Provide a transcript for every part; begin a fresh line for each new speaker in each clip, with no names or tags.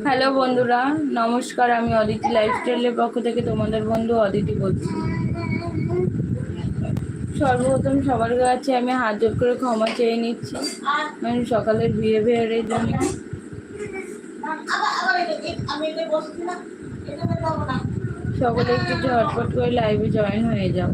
Hello বন্ধুরা, নমস্কার। আমি অদিতি লাইফস্টাইলের পক্ষ থেকে তোমাদের বন্ধু অদিতি বলছি। সর্বপ্রথম সবার কাছে আমি হাত জোড় করে ক্ষমা চেয়ে নিচ্ছি আমি সকালের বিহেভিয়ারের জন্য। সকলে একটু ঝটপট করে লাইভে জয়েন হয়ে যাও।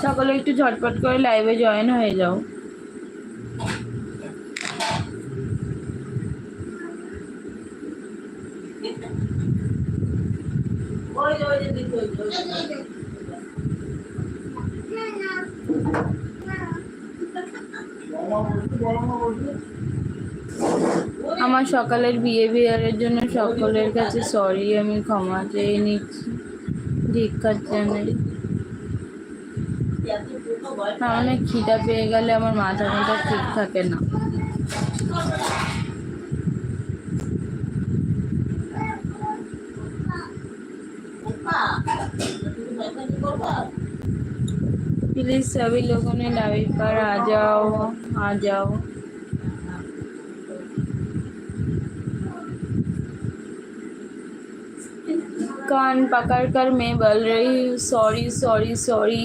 সকলে একটু ঝটপট করে লাইভে জয়েন হয়ে যাও। আমার সকালের বিহেভিয়ারের জন্য সকলের কাছে সরি, আমি ক্ষমা চেয়ে নিচ্ছি, ধিক্কার জানাই। অনেক খিদা পেয়ে গেলে আমার মাথা ঠিক থাকে না। प्लीज सभी लोगों ने लाइव पर आ जाओ। कान पकड़कर मैं बोल रही हूँ सॉरी सॉरी सॉरी।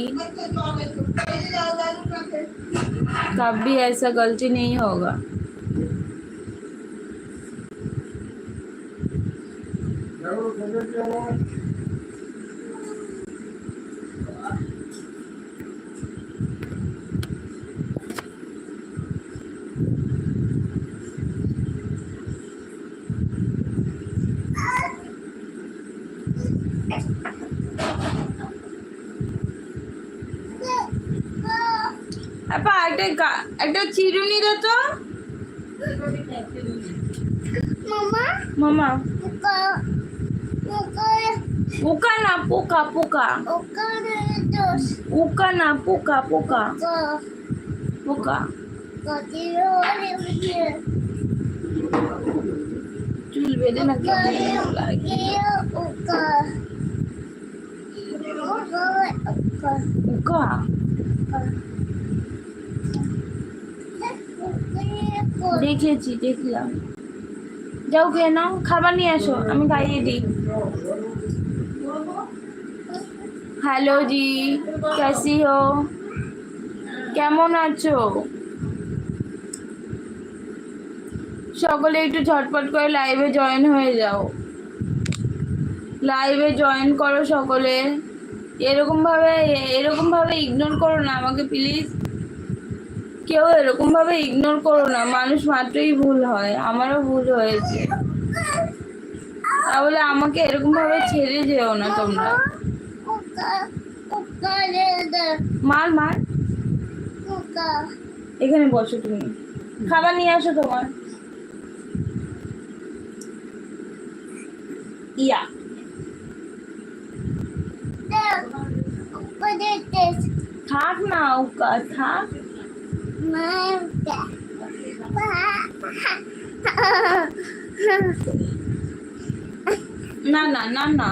कभी ऐसा गलती नहीं होगा। একটা চিরুনি দে তো মামা। মামা পোকা না পোকা পোকা পোকা না পোকা পোকা পোকা চুল বেঁধে না কেমন লাগে। পোকা দেখেছি, দেখলাম। যাও খেয়ে নাও, খাবার নিয়ে আসো, আমি খাইয়ে দিই। হ্যালো জি, कैसी हो? কেমন আছো? সকলে একটু ঝটপট করে লাইভে জয়েন হয়ে যাও। লাইভে জয়েন করো সকলে। এরকম ভাবে ইগনোর করো না আমাকে প্লিজ। কেউ এরকম ভাবে ইগনোর করো না, মানুষ মাত্রই ভুল হয়, আমারও ভুল হয়েছে, তাহলে আমাকে এরকম ভাবে ছেড়ে যেও না তোমরা। মার মার, এখানে বসো, তুমি খাবার নিয়ে আসো তোমার। ইয়া থাক না, উকা থাক না না না না।